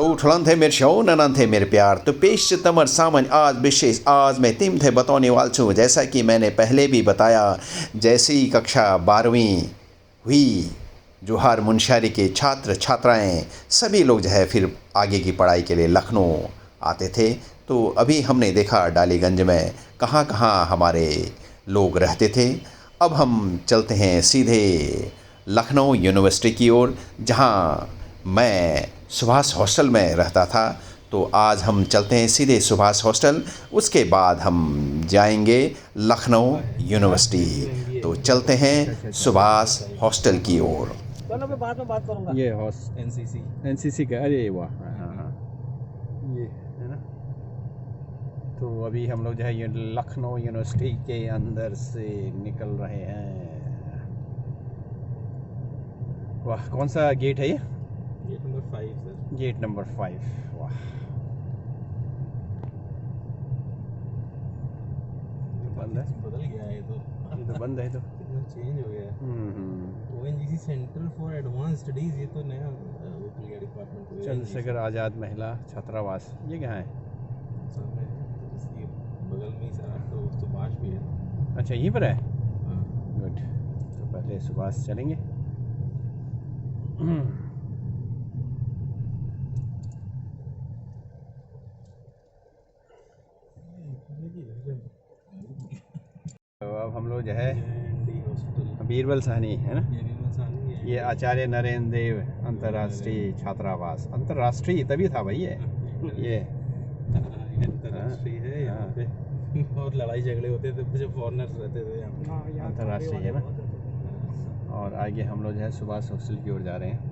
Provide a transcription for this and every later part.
तो उठलन थे मेरे शो ननन थे मेरे प्यार तो पेश तमर सामन आज विशेष आज मैं तिम थे बताने वाल छूँ। जैसा कि मैंने पहले भी बताया, जैसे ही कक्षा 12वीं हुई, जोहार मुनस्यारी के छात्र छात्राएं सभी लोग जो है फिर आगे की पढ़ाई के लिए लखनऊ आते थे। तो अभी हमने देखा डालीगंज में कहाँ कहाँ हमारे लोग रहते थे। अब हम चलते हैं सीधे लखनऊ यूनिवर्सिटी की ओर, जहाँ मैं सुभाष हॉस्टल में रहता था। तो आज हम चलते हैं सीधे सुभाष हॉस्टल, उसके बाद हम जाएंगे लखनऊ यूनिवर्सिटी। तो चलते हैं सुभाष हॉस्टल की ओर। चलो मैं बाद में बात करूंगा। ये एनसीसी का, अरे वाह, हाँ हाँ, ये है ना। तो अभी हम लोग जो है ये लखनऊ यूनिवर्सिटी के अंदर से निकल रहे हैं। वाह, कौन सा गेट है ये? Gate number 5 sir. Gate number 5। वाह, बंद है, बदल गया है ये तो बंद है, तो कितना चेंज हो गया है। ONGC centre for advance studies, ये तो नया ओपन गया डिपार्टमेंट। चंद्रशेखर आज़ाद महिला छात्रावास, ये कहाँ है? सामने है, इसके बगल में ही सर। तो सुभाष भी है। अच्छा, यहीं पर है। हाँ। गुड, तो पहले सुभाष चलेंगे। तो अब हम लोग जो है बीरबल साहनी है ना, ये आचार्य नरेंद्र देव अंतर्राष्ट्रीय छात्रावास। अंतर्राष्ट्रीय तभी था भाई ये अंतर्राष्ट्रीय है यहाँ पे। बहुत लड़ाई झगड़े होते थे जब फॉरेनर्स रहते थे यहाँ पे। अंतर्राष्ट्रीय है ना। और आगे हम लोग जो है सुभाष हॉस्टल की ओर जा रहे हैं।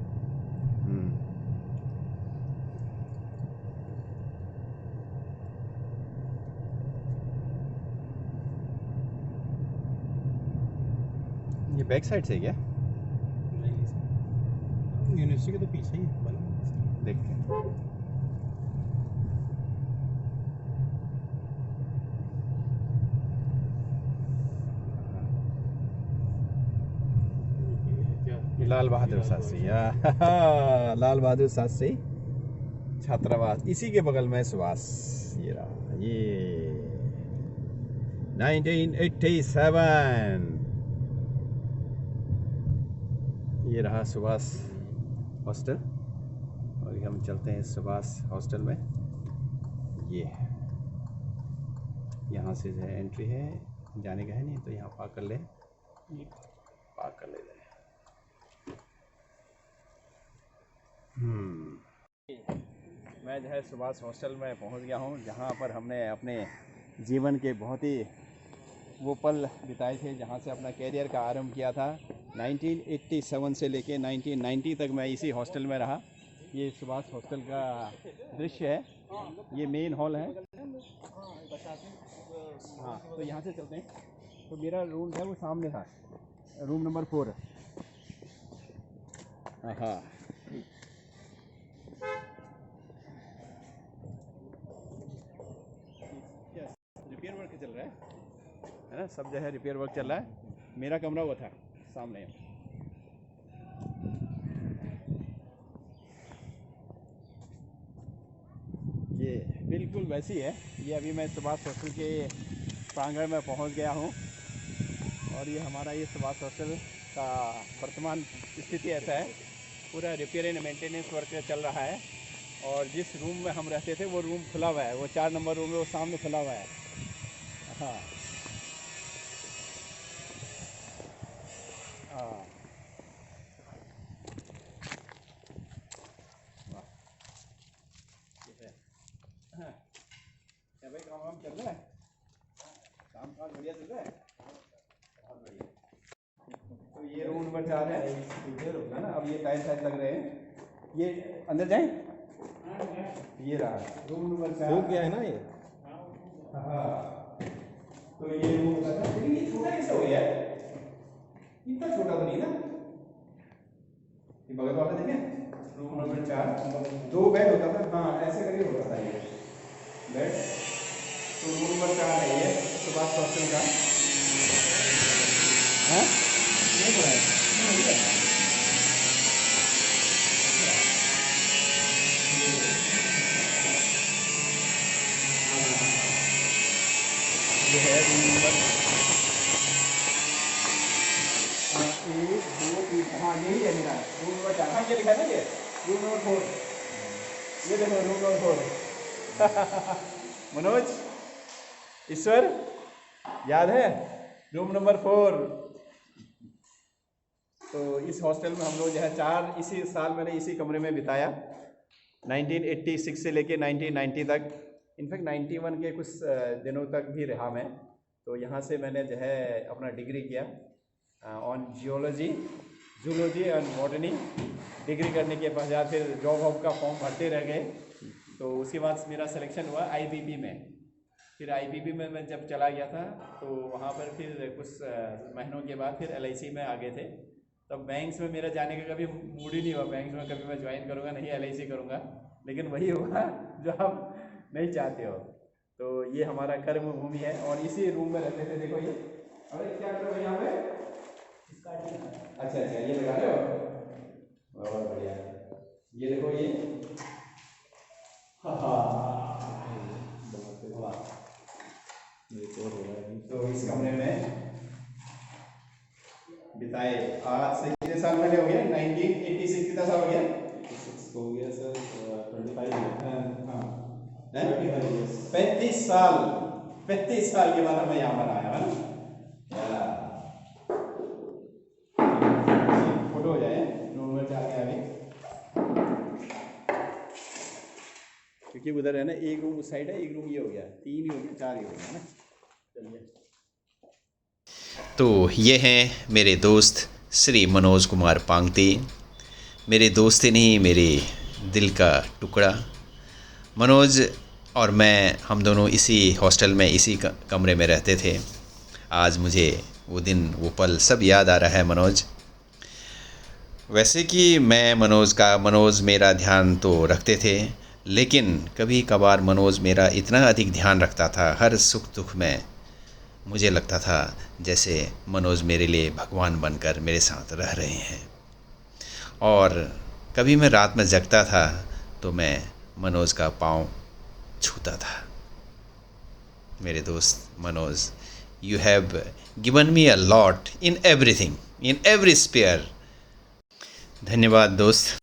ये बैक साइड से क्या? यूनिवर्सिटी के तो पीछे ही बना। देखते हैं। लाल बहादुर शास्त्री, लाल बहादुर शास्त्री छात्रावास, इसी के बगल में सुभाष। ये रहा, ये 1987 ये रहा सुभाष हॉस्टल। और हम चलते हैं सुभाष हॉस्टल में। ये यहाँ से जो है एंट्री है, जाने का है नहीं तो यहाँ पार कर ले, पार कर ले। मैं जो है सुभाष हॉस्टल में पहुंच गया हूं, जहां पर हमने अपने जीवन के बहुत ही वो पल बिताए थे, जहां से अपना कैरियर का आरंभ किया था। 1987 से लेके 1990 तक मैं इसी हॉस्टल में रहा। ये सुभाष हॉस्टल का दृश्य है, ये मेन हॉल है। हाँ, तो यहाँ से चलते हैं। तो मेरा रूम है वो सामने था, रूम नंबर 4। हाँ, रिपेयर वर्क चल रहा है ना, सब जो है रिपेयर वर्क चल रहा है। मेरा कमरा वो था सामने। ये बिल्कुल वैसी है। ये अभी मैं सुभाष हॉस्टल के प्रांगण में पहुंच गया हूं, और ये हमारा ये सुभाष हॉस्टल का वर्तमान स्थिति ऐसा है, पूरा रिपेयर एंड मेंटेनेंस वर्क चल रहा है। और जिस रूम में हम रहते थे वो रूम खुला हुआ है, वो 4 नंबर रूम है, वो सामने खुला हुआ है। हाँ हाँ, क्या भाई, काम वाम चल रहा है? काम बढ़िया चल रहा है, बहुत बढ़िया। तो ये रूम नंबर 4 है ना। अब ये टाइल्स शायद लग रहे हैं। ये अंदर जाएं, ये रहा रूम नंबर 4। हो गया है ना ये। हाँ, तो ये रूम नंबर, लेकिन ये छोटा कैसे हो गया है? इतना छोटा तो नहीं ना। ये बगल वाला देखें, रूम नंबर 4, 2 बेड होता था। हाँ, ऐसे करके होता था ये बेड। तो रूम नंबर 4 है ये सुभाष हॉस्टल का। हाँ, नहीं पड़ा है। 1 2 3, हाँ यही है मेरा रूम नंबर 4। हाँ ये लिखा है ना, ये रूम नंबर 4, ये देखो रूम नंबर 4। मनोज, ईश्वर, याद है रूम नंबर 4। तो इस हॉस्टल में हम लोग जो है 4 इसी साल मैंने इसी कमरे में बिताया, 1986 से लेके 1990 तक। इनफैक्ट 91 के कुछ दिनों तक भी रहा मैं। तो यहाँ से मैंने जो है अपना डिग्री किया on geology, zoology and botany. Degree करने के पश्चात फिर जॉब वॉब का फॉर्म भरते रह गए। तो उसके बाद मेरा सिलेक्शन हुआ आईबीपी में। फिर आईबीपी में मैं जब चला गया था तो वहाँ पर फिर कुछ महीनों के बाद फिर एलआईसी में आ गए थे। तब बैंक्स में मेरा जाने का कभी मूड ही नहीं हुआ, बैंक्स में कभी मैं ज्वाइन करूँगा नहीं, एलआईसी करूँगा, लेकिन वही हुआ जो आप नहीं चाहते हो। तो ये हमारा कर्म भूमि है और इसी रूम में रहते थे। देखो ये, अरे क्या कर रहे हो यहाँ पे? अच्छा अच्छा, ये लगा रहे हो, बहुत बढ़िया। ये देखो ये, तो इस कमरे में बिताए आज से कितने साल पहले हो गया? 1986 कितना साल हो गया? 86 हो गया सर, 25 हाँ 35 साल। 35 साल के बाद मैं यहाँ पर आया है ना। फोटो हो जाए रूम में जाके अभी, क्योंकि उधर है ना एक रूम उस साइड है, एक रूम ये हो गया, 3 ही हो गया, 4 ही हो गया ना। चलिए, तो ये हैं मेरे दोस्त श्री मनोज कुमार पांगती। मेरे दोस्त ही नहीं, मेरे दिल का टुकड़ा। मनोज और मैं, हम दोनों इसी हॉस्टल में इसी कमरे में रहते थे। आज मुझे वो दिन वो पल सब याद आ रहा है मनोज। वैसे कि मनोज मेरा ध्यान तो रखते थे, लेकिन कभी कभार मनोज मेरा इतना अधिक ध्यान रखता था। हर सुख दुख में मुझे लगता था जैसे मनोज मेरे लिए भगवान बनकर मेरे साथ रह रहे हैं। और कभी मैं रात में जगता था तो मैं मनोज का पाँव छूता था। मेरे दोस्त Manoj, you have given me a lot in everything, in every sphere. धन्यवाद दोस्त।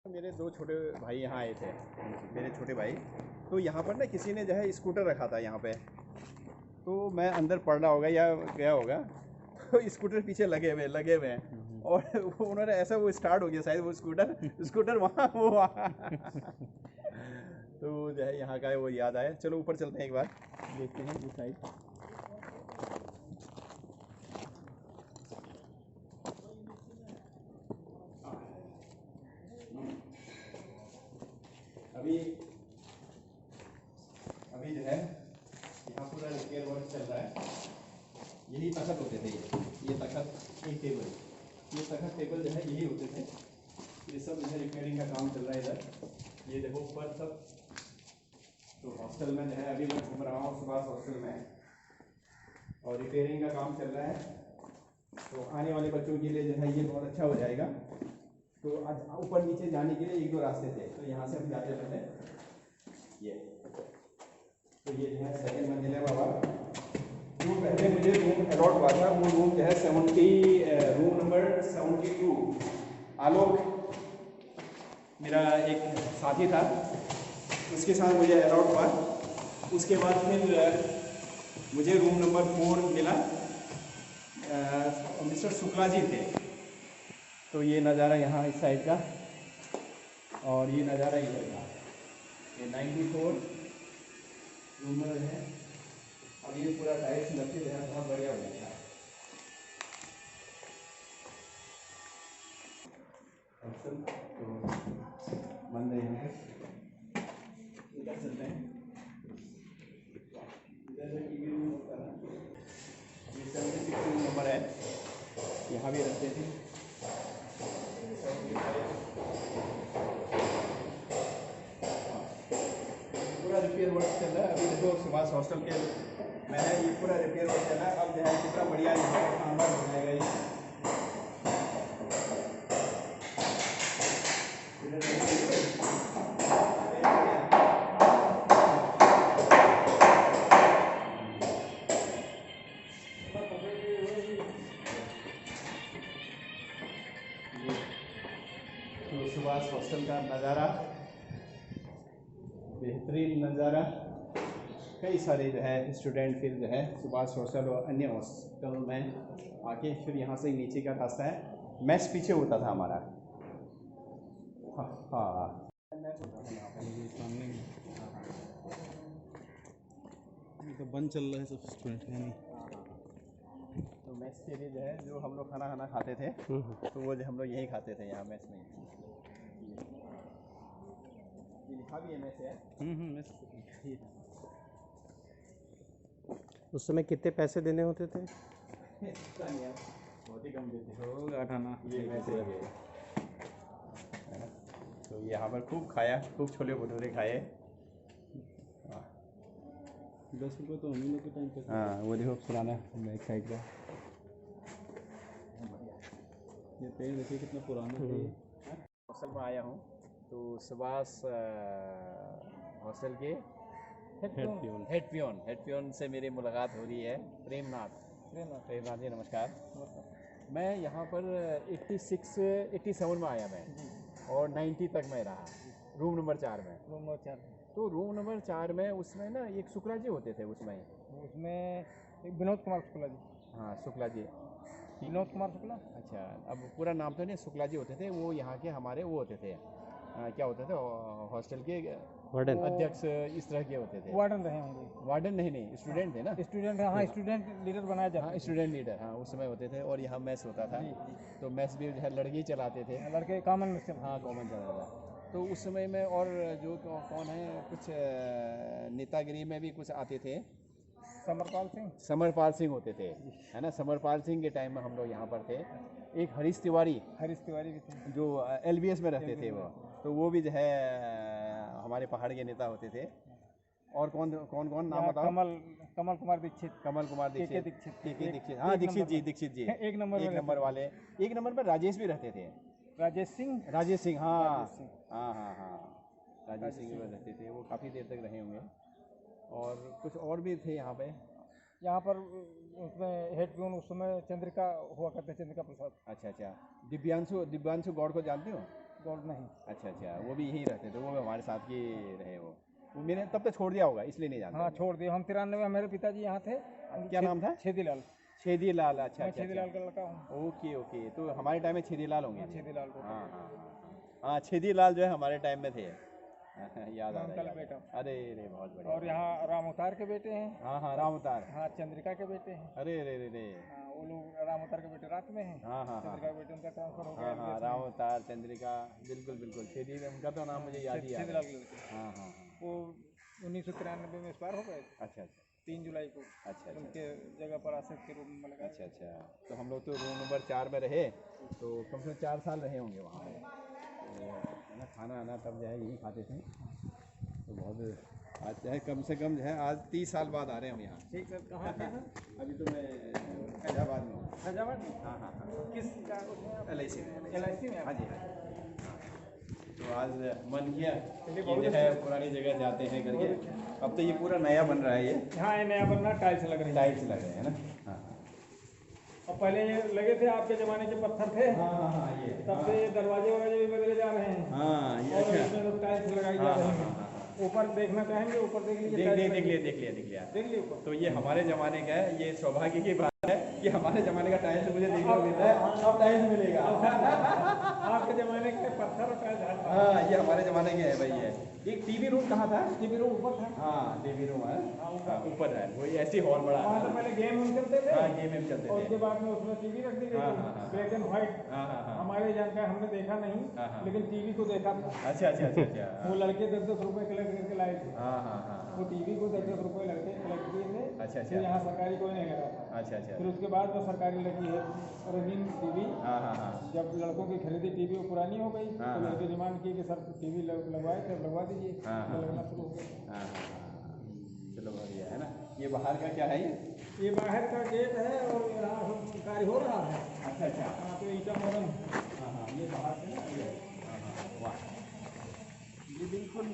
मेरे 2 छोटे भाई यहाँ आए थे, मेरे छोटे भाई। तो यहाँ पर ना किसी ने जो है स्कूटर रखा था यहाँ पे, तो मैं अंदर पड़ रहा होगा या गया होगा, तो स्कूटर पीछे लगे हुए हैं और उन्होंने ऐसा वो स्टार्ट हो गया शायद वो स्कूटर वहाँ वो वहाँ। तो जो है यहाँ का वो याद आया। चलो ऊपर चलते हैं, एक बार देखते हैं उस साइड। अभी जो है यहाँ पूरा रिपेयर वर्क चल रहा है। यही तखत होते थे, ये तखत, एक टेबल, ये तखत टेबल जो है यही होते थे। ये सब जो है रिपेयरिंग का काम चल रहा है इधर। ये देखो ऊपर सब। तो हॉस्टल में जो है अभी मैं घूम रहा हूँ सुभाष हॉस्टल में, और रिपेयरिंग का काम चल रहा है। तो आने वाले बच्चों के लिए जो है ये बहुत अच्छा हो जाएगा। तो आज ऊपर नीचे जाने के लिए 1-2 रास्ते थे, तो यहाँ से हम जाते थे ये। तो ये जो है सेकंड मंजिल है बाबा। जो पहले मुझे रूम अलॉट हुआ था वो रूम जो है रूम नंबर 72। आलोक मेरा एक साथी था, उसके साथ मुझे अलॉट हुआ। उसके बाद फिर मुझे रूम नंबर 4 मिला, मिस्टर शुक्ला जी थे। तो ये नज़ारा यहाँ इस साइड का, और ये नज़ारा इधर का। ये 94 रूम है। अब ये पूरा टाइल्स लगे जो है बहुत बढ़िया हो गया। तो बंद है यहाँ पे, इधर चलते हैं। इधर जो टीवी रूम होता है, ये 76 रूम नंबर है, यहाँ भी रखते थे। पूरा रिपेयर वर्क चल रहा है। अभी देखो सुभाष हॉस्टल के मैंने ये पूरा रिपेयर वर्क चल रहा है। अब जो है कितना बढ़िया यहाँ पर शानदार हो जाएगा ये। सुभाष हॉस्टल का नज़ारा, बेहतरीन नज़ारा। कई सारे जो है स्टूडेंट फिर जो है सुभाष हॉस्टल और अन्य हॉस्टल में आके फिर यहाँ से नीचे का रास्ता है। मैस पीछे होता था हमारा। हाँ सामने ये तो बंद चल रहा है सब स्टूडेंट है नहीं। तो मैस के लिए जो है जो हम लोग खाना खाते थे तो वो जो हम लोग यही खाते थे यहाँ मैस में। ये लिखा भी है मैस है। उस समय कितने पैसे देने होते थे? बहुत ही कम देते थे। हो 8 आना ये मैस है। तो यहाँ पर खूब खाया, खूब छोले भटूरे खाए। 10 रुपये तो हम ही लोग के टाइम पे। हाँ वो देखो पुराना बैक साइड का। ये पेड़ देखिए कितना पुराना है। हॉस्टल में आया हूँ तो सुभाष हॉस्टल के हेड पियोन से मेरी मुलाकात हो रही है। प्रेमनाथ जी नमस्कार। मैं यहाँ पर 87 में आया मैं और 90 तक मैं रहा रूम नंबर 4 में। तो रूम नंबर 4 में उसमें ना एक शुक्ला जी होते थे उसमें एक विनोद कुमार शुक्ला जी। हाँ शुक्ला जी, विनोद कुमार शुक्ला। अच्छा अब पूरा नाम तो नहीं, शुक्ला जी होते थे। वो यहाँ के हमारे वो होते थे क्या होते थे हॉस्टल के वार्डन अध्यक्ष इस तरह के होते थे। वार्डन रहे होंगे। वार्डन नहीं स्टूडेंट थे ना। स्टूडेंट, हाँ स्टूडेंट लीडर बनाया जाता हाँ स्टूडेंट लीडर, हाँ उस समय होते थे। और यहाँ मैस होता था तो मैस भी जो है लड़के ही चलाते थे। लड़के कॉमन में से। हाँ कॉमन चलाता था। तो उस समय में और जो कौन है कुछ नेतागिरी में भी कुछ आते थे। समरपाल सिंह होते थे है ना। समरपाल सिंह के टाइम में हम लोग यहाँ पर थे। एक हरीश तिवारी भी थे जो LBS में रहते थे तो वो भी जो है हमारे पहाड़ के नेता होते थे। और कौन नाम बताओ? कमल कुमार दीक्षित। के दीक्षित, हाँ दीक्षित जी एक नंबर वाले। एक नंबर पर राजेश भी रहते थे। राजेश सिंह, हाँ राजेश सिंह भी रहते थे। वो काफ़ी देर तक रहे होंगे। और कुछ और भी थे यहाँ पे। यहाँ पर उसमें हेड पियोन उस समय चंद्रिका हुआ करते, चंद्रिका प्रसाद। अच्छा दिव्यांशु गौड़ को जानते हो? गौड़ नहीं। अच्छा वो भी यहीं रहते थे। वो भी हमारे साथ ही रहे। वो मैंने तब तक छोड़ दिया होगा इसलिए नहीं जानता। हाँ छोड़ दिया। हम 93 में मेरे पिताजी यहाँ थे। क्या नाम था? छेदीलाल। अच्छा छेदीलाल का लड़का हूँ। ओके तो हमारे टाइम में छेदीलाल होंगे। छेदीलाल को। हाँ छेदीलाल जो है हमारे टाइम में थे। याद आ रहा है बेटा। अरे बहुत बढ़िया। और यहाँ राम अवतार के बेटे हैं। हाँ राम अवतार। हाँ चंद्रिका के बेटे हैं। अरे हाँ वो लोग राम अवतार के बेटे रात में हैं। हाँ चंद्रिका के बेटे उनका ट्रांसफर हो गया। हाँ राम अवतार चंद्रिका बिल्कुल छेदी उनका तो नाम मुझे याद ही आ रहा है। हाँ वो 1993 में एक्सपायर हो गए। अच्छा 3 जुलाई को। अच्छा उनके जगह पर आसिफ के रूप में लगा। अच्छा तो हम लोग तो रूम नंबर 4 में रहे तो कम से कम 4 साल रहे होंगे वहाँ पे। तो ना खाना तब जो है यहीं खाते थे। तो बहुत आज जो है कम से कम जो है आज 30 साल बाद आ रहे हैं हम यहाँ। ठीक है। कहाँ पे हैं? अभी तो मैं फैजाबाद में हूँ। फैजाबाद में? हाँ किस LIC में। हाँ जी। तो आज मन किया कि जो है पुरानी जगह जाते हैं करके। अब तो ये पूरा नया बन रहा है ये। हाँ ये नया बन रहा, टाइल्स लग रही है ना। हाँ और पहले ये लगे थे आपके ज़माने के पत्थर थे। हाँ ये तब से दरवाजे भी बदले जा रहे हैं। हाँ ये और इसमें लोग टाइल्स लगाई जा रही हैं। ऊपर देखना चाहेंगे? ऊपर देख लीजिए। देख लिया ऊपर। तो ये हमारे ज़माने का है। ये सौभाग्य की बात है कि हमारे ज़माने का टाइल्स मुझे देखने को मिलता है। अब टाइल्स मिलेगा। आपके ज़माने के पत्थर और टाइल्स। हाँ ये हमारे ज़माने के है भाई। ये एक टीवी रूम कहाँ था? टीवी रूम ऊपर था। हाँ टीवी रूम है ऊपर है। वही ऐसी हॉल बड़ा वहाँ तो पहले गेम चलते थे। हाँ गेम चलते थे। और उसके बाद में उसमें टीवी रख दी गई थी, ब्लैक एंड व्हाइट। हमारे जानकार हमने देखा नहीं लेकिन टीवी को देखा था। अच्छा वो लड़के 10-10 रुपए कलेक्ट करके लाए थे। वो टीवी को 10-10 रुपए लड़के कलेक्ट किए थे। अच्छा फिर यहाँ सरकारी कोई नहीं लगा था। अच्छा फिर उसके बाद में सरकारी लगी है रंगीन टीवी। जब लड़कों की खरीदी टीवी वो पुरानी हो गई तो लड़के डिमांड की कि सर टीवी लगवाए थे, लगवा दीजिए। लगना शुरू हो गया। चलो बढ़िया है ना। ये बाहर का क्या है? ये बाहर का गेट है और यहाँ कार्य हो रहा है। अच्छा यहाँ पे ईटा मॉडर्न। ये बाहर से ना। वाह ये बिल्कुल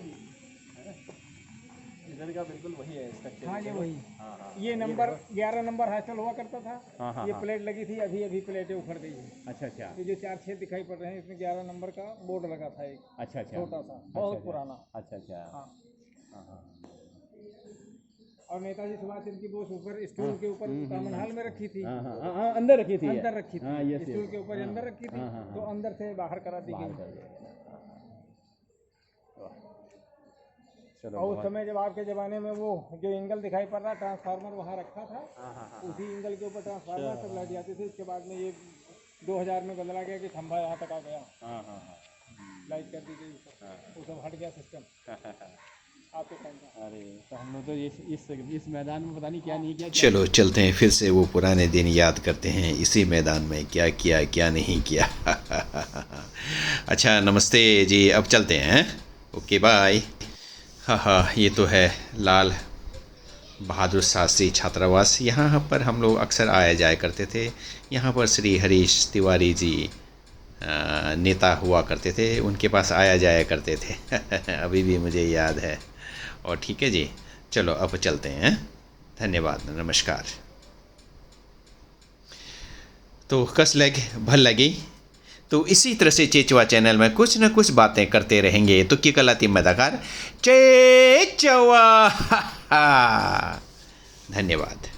इधर का बिल्कुल वही है स्ट्रक्चर। हाँ ये वही। हाँ हाँ ये नंबर 11 नंबर हॉस्टल हुआ करता था। हाँ हाँ ये हाँ। प्लेट लगी थी, अभी अभी प्लेटें उखड़ गई है। अच्छा अच्छा ये जो 4 छेद दिखाई पड़ रहे हैं इसमें 11 नंबर का बोर्ड लगा था एक, अच्छा अच्छा छोटा सा, बहुत पुराना। अच्छा अच्छा हाँ। हाँ हाँ और नेताजी सुभाष चंद्र की बोस ऊपर स्टूल के ऊपर कॉमन हॉल में रखी थी, हाँ हाँ हाँ, अंदर रखी थी। अंदर रखी हाँ, थी, यस, स्टूल यस। के ऊपर अंदर रखी थी, हाँ, हाँ, तो अंदर से बाहर करा दी बाहर गई। कर दिया। चलो और उस समय जब आपके ज़माने में वो जो एंगल दिखाई पड़ रहा ट्रांसफार्मर वहाँ रखा था, उसी एंगल के ऊपर ट्रांसफार्मर तक लाइट जाती थी। उसके बाद में ये 2000 में बदला गया कि खंभा यहाँ तक आ गया, हाँ हाँ हाँ लाइट कर दी गई ऊपर, वो सब हट गया सिस्टम आपके टाइम का। अरे तो हम लोग तो इस मैदान में पता नहीं क्या नहीं किया। चलो चलते हैं फिर से वो पुराने दिन याद करते हैं, इसी मैदान में क्या किया क्या नहीं किया। अच्छा नमस्ते जी, अब चलते हैं। Okay bye. हाँ, ये तो है लाल बहादुर शास्त्री छात्रावास। यहाँ पर हम लोग अक्सर आया जाया करते थे। यहाँ पर श्री हरीश तिवारी जी नेता हुआ करते थे, उनके पास आया जाया करते थे। अभी भी मुझे याद है। और ठीक है जी, चलो अब चलते हैं। धन्यवाद, नमस्कार। तो कस लग भल लगी, तो इसी तरह से चेचवा चैनल में कुछ न कुछ बातें करते रहेंगे। तो की कलाती मदाकार चेचवा। धन्यवाद।